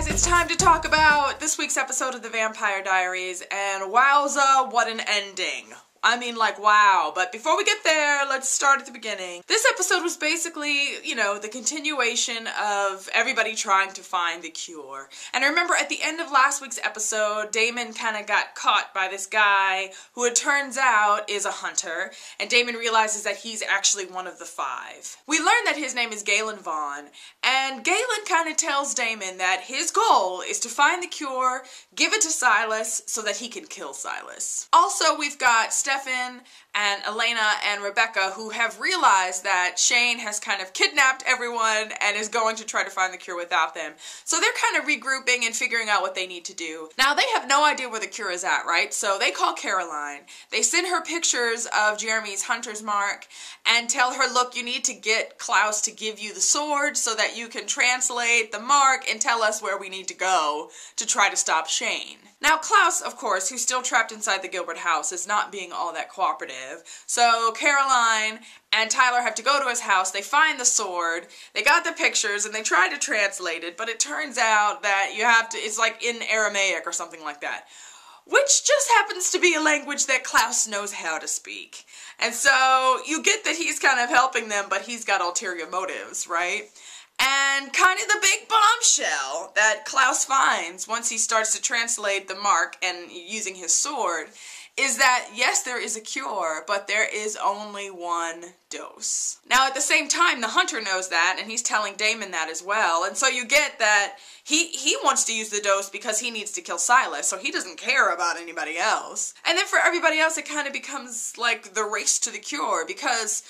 guys, it's time to talk about this week's episode of the Vampire Diaries, and wowza, what an ending. I mean, like, wow. But before we get there, let's start at the beginning. This episode was basically, you know, the continuation of everybody trying to find the cure. And I remember at the end of last week's episode, Damon kind of got caught by this guy who it turns out is a hunter, and Damon realizes that he's actually one of the 5. We learn that his name is Galen Vaughn, and Galen kind of tells Damon that his goal is to find the cure, give it to Silas so that he can kill Silas. Also, we've got Stefan and Elena and Rebecca, who have realized that Shane has kind of kidnapped everyone and is going to try to find the cure without them. So they're kind of regrouping and figuring out what they need to do. Now, they have no idea where the cure is at, right? So they call Caroline. They send her pictures of Jeremy's hunter's mark and tell her, look, you need to get Klaus to give you the sword so that you can translate the mark and tell us where we need to go to try to stop Shane. Now, Klaus, of course, who's still trapped inside the Gilbert house, is not being all that cooperative. So Caroline and Tyler have to go to his house. They find the sword, they got the pictures, and they try to translate it, but it turns out that you have to, it's like in Aramaic or something like that, which just happens to be a language that Klaus knows how to speak. And so you get that he's kind of helping them, but he's got ulterior motives, right? And kind of the big bombshell that Klaus finds once he starts to translate the mark and using his sword is that, yes, there is a cure, but there is only one dose. Now, at the same time, the hunter knows that, and he's telling Damon that as well, and so you get that he wants to use the dose because he needs to kill Silas, so he doesn't care about anybody else. And then for everybody else, it kind of becomes like the race to the cure, because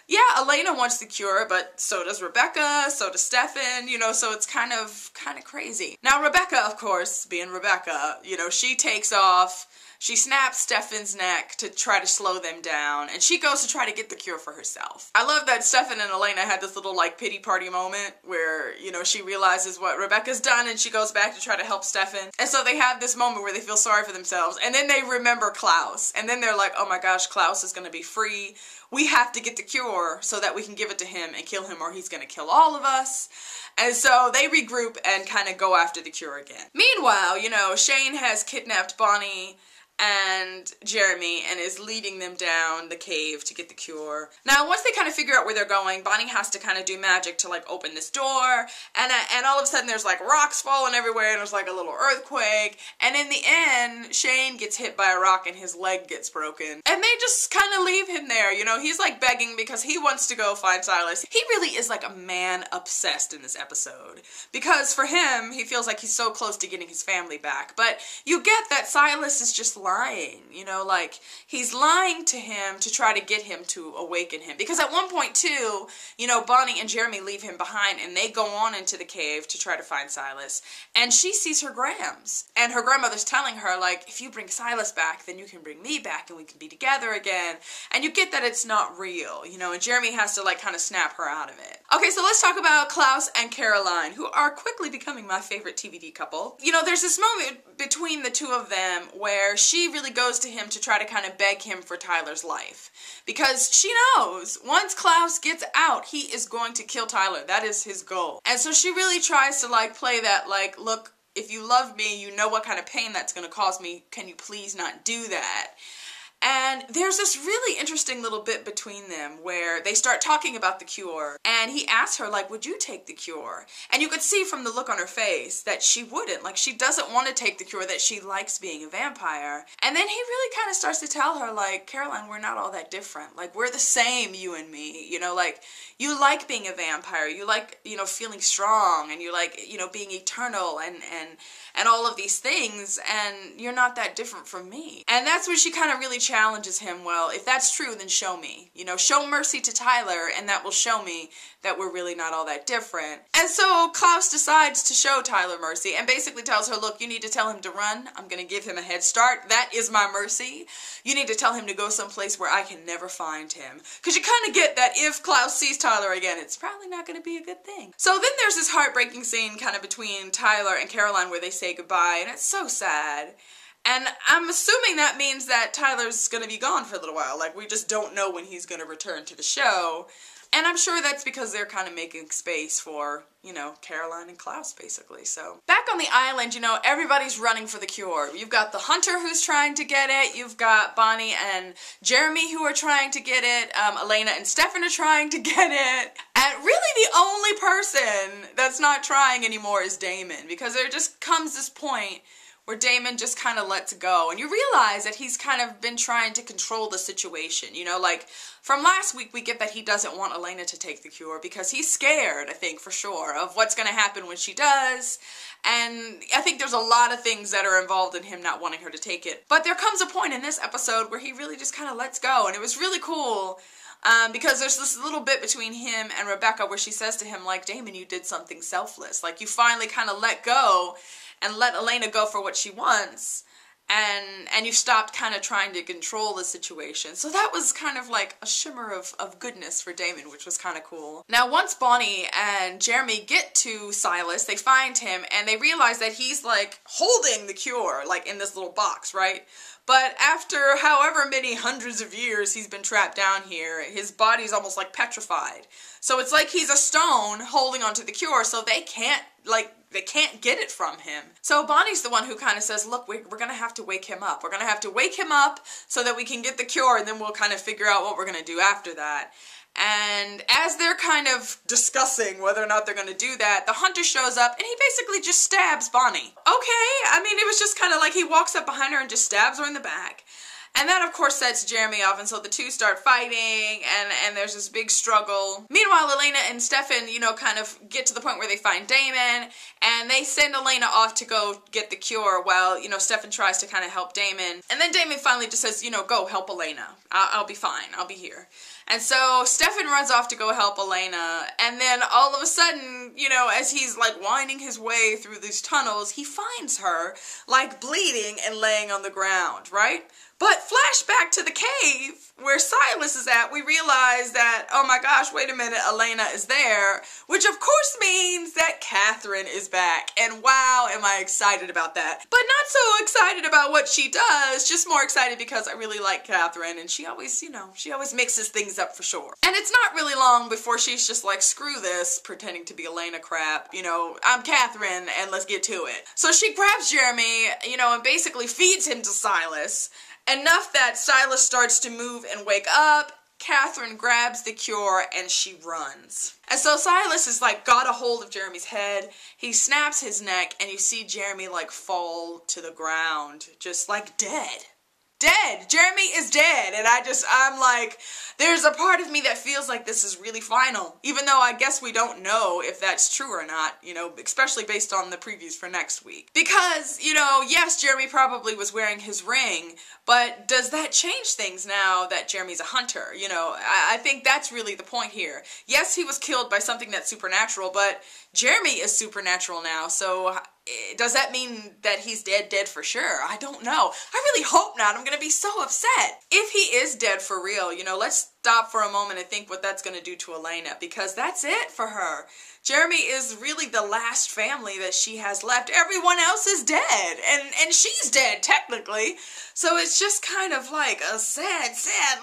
yeah, Elena wants the cure, but so does Rebecca, so does Stefan, you know, so it's kind of crazy. Now, Rebecca, of course, being Rebecca, you know, she takes off, she snaps Stefan's neck to try to slow them down, and she goes to try to get the cure for herself. I love that Stefan and Elena had this little, like, pity party moment where, you know, she realizes what Rebecca's done, and she goes back to try to help Stefan. And so they have this moment where they feel sorry for themselves, and then they remember Klaus, and then they're like, oh my gosh, Klaus is gonna be free. We have to get the cure so that we can give it to him and kill him, or he's gonna kill all of us. And so they regroup and kind of go after the cure again. Meanwhile, you know, Shane has kidnapped Bonnie and Jeremy and is leading them down the cave to get the cure. Now, once they kind of figure out where they're going, Bonnie has to kind of do magic to, like, open this door, and all of a sudden there's, like, rocks falling everywhere, and there's, like, a little earthquake, and in the end, Shane gets hit by a rock and his leg gets broken, and they just kind of leave him there, you know. He's, like, begging because he wants to go find Silas. He really is, like, a man obsessed in this episode, because for him, he feels like he's so close to getting his family back, but you get that Silas is just lying, you know, like, he's lying to him to try to get him to awaken him, because at one point too, you know, Bonnie and Jeremy leave him behind and they go on into the cave to try to find Silas, and she sees her grams, and her grandmother's telling her, like, if you bring Silas back, then you can bring me back and we can be together again, and you get that it's not real, you know, and Jeremy has to, like, kind of snap her out of it. Okay, so let's talk about Klaus and Caroline, who are quickly becoming my favorite TVD couple. You know, there's this moment between the two of them where she really goes to him to try to kind of beg him for Tyler's life, because she knows once Klaus gets out, he is going to kill Tyler. That is his goal. And so she really tries to, like, play that, like, look, if you love me, you know what kind of pain that's going to cause me. Can you please not do that? And there's this really interesting little bit between them where they start talking about the cure, and he asks her, like, would you take the cure? And you could see from the look on her face that she wouldn't. Like, she doesn't want to take the cure, that she likes being a vampire. And then he really kind of starts to tell her, like, Caroline, we're not all that different. Like, we're the same, you and me. You know, like, you like being a vampire. You like, you know, feeling strong, and you like, you know, being eternal and all of these things, and you're not that different from me. And that's when she kind of really challenges him, well, if that's true, then show me. You know, show mercy to Tyler, and that will show me that we're really not all that different. And so Klaus decides to show Tyler mercy and basically tells her, look, you need to tell him to run. I'm going to give him a head start. That is my mercy. You need to tell him to go someplace where I can never find him. Because you kind of get that if Klaus sees Tyler again, it's probably not going to be a good thing. So then there's this heartbreaking scene kind of between Tyler and Caroline where they say goodbye, and it's so sad. And I'm assuming that means that Tyler's going to be gone for a little while. Like, we just don't know when he's going to return to the show. And I'm sure that's because they're kind of making space for, you know, Caroline and Klaus, basically. So back on the island, you know, everybody's running for the cure. You've got the hunter who's trying to get it. You've got Bonnie and Jeremy who are trying to get it. Elena and Stefan are trying to get it. And really the only person that's not trying anymore is Damon, because there just comes this point where Damon just kind of lets go, and you realize that he's kind of been trying to control the situation. You know, like, from last week we get that he doesn't want Elena to take the cure because he's scared, I think, for sure, of what's going to happen when she does, and I think there's a lot of things that are involved in him not wanting her to take it. But there comes a point in this episode where he really just kind of lets go, and it was really cool. Because there's this little bit between him and Rebecca where she says to him, like, Damon, you did something selfless. Like, you finally kind of let go and let Elena go for what she wants, and you stopped kind of trying to control the situation. So that was kind of like a shimmer of goodness for Damon, which was kind of cool. Now, once Bonnie and Jeremy get to Silas, they find him, and they realize that he's, like, holding the cure, like, in this little box, right? But after however many hundreds of years he's been trapped down here, his body's almost, like, petrified. So it's like he's a stone holding onto the cure, so they can't get it from him. So Bonnie's the one who kind of says, look, we're going to have to wake him up. We're going to have to wake him up so that we can get the cure, and then we'll kind of figure out what we're going to do after that. And as they're kind of discussing whether or not they're going to do that, the hunter shows up, and he basically just stabs Bonnie. Okay, I mean, it was just kind of like he walks up behind her and just stabs her in the back. And that, of course, sets Jeremy off, and so the two start fighting, and there's this big struggle. Meanwhile, Elena and Stefan, you know, kind of get to the point where they find Damon, and they send Elena off to go get the cure while, you know, Stefan tries to kind of help Damon. And then Damon finally just says, you know, go help Elena. I'll be fine. I'll be here. And so Stefan runs off to go help Elena, and then all of a sudden, you know, as he's, like, winding his way through these tunnels, he finds her, like, bleeding and laying on the ground, right? But flashback to the cave where Silas is at, we realize that, oh my gosh, wait a minute, Elena is there, which of course means that Catherine is back, and wow, am I excited about that. But not so excited about what she does, just more excited because I really like Catherine, and she always, you know, she always mixes things up for sure. And it's not really long before she's just like, screw this, pretending to be Elena crap, you know, I'm Catherine, and let's get to it. So she grabs Jeremy, you know, and basically feeds him to Silas, enough that Silas starts to move and wake up. Catherine grabs the cure and she runs. And so Silas is like got a hold of Jeremy's head. He snaps his neck and you see Jeremy like fall to the ground, just like dead. Dead! Jeremy is dead, and I'm like, there's a part of me that feels like this is really final, even though I guess we don't know if that's true or not, you know, especially based on the previews for next week. Because, you know, yes, Jeremy probably was wearing his ring, but does that change things now that Jeremy's a hunter? You know, I think that's really the point here. Yes, he was killed by something that's supernatural, but Jeremy is supernatural now, so does that mean that he's dead for sure? I don't know. I really hope not. I'm gonna be so upset. If he is dead for real, you know, let's stop for a moment and think what that's gonna do to Elena, because that's it for her. Jeremy is really the last family that she has left. Everyone else is dead, and she's dead, technically. So it's just kind of like a sad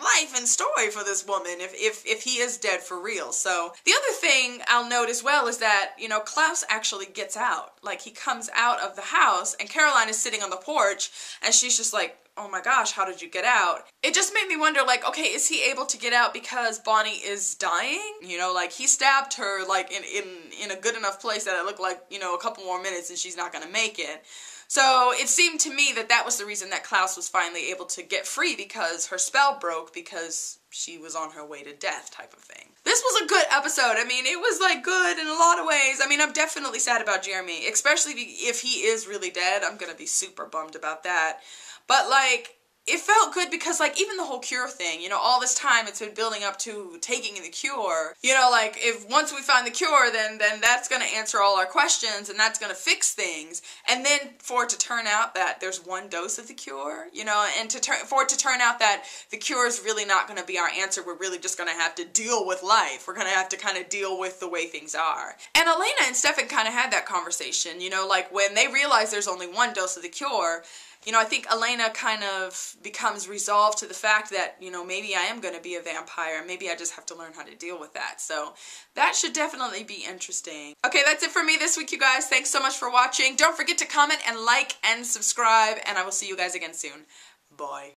life and story for this woman if he is dead for real. So the other thing I'll note as well is that, you know, Klaus actually gets out. Like, he comes out of the house, and Caroline is sitting on the porch, and she's just like, oh my gosh, how did you get out? It just made me wonder, like, okay, is he able to get out because Bonnie is dying? You know, like, he stabbed her, like, in a good enough place that it looked like, you know, a couple more minutes and she's not gonna make it. So it seemed to me that that was the reason that Klaus was finally able to get free, because her spell broke because she was on her way to death type of thing. This was a good episode. I mean, it was like good in a lot of ways. I mean, I'm definitely sad about Jeremy, especially if he is really dead. I'm gonna be super bummed about that. But like, it felt good because, like, even the whole cure thing, you know, all this time it's been building up to taking the cure. You know, like, if once we find the cure, then that's gonna answer all our questions, and that's gonna fix things. And then for it to turn out that there's one dose of the cure, you know, and for it to turn out that the cure is really not gonna be our answer. We're really just gonna have to deal with life. We're gonna have to kind of deal with the way things are. And Elena and Stefan kind of had that conversation, you know, like, when they realized there's only one dose of the cure, you know, I think Elena kind of becomes resolved to the fact that, you know, maybe I am going to be a vampire. Maybe I just have to learn how to deal with that. So that should definitely be interesting. Okay, that's it for me this week, you guys. Thanks so much for watching. Don't forget to comment and like and subscribe, and I will see you guys again soon. Bye.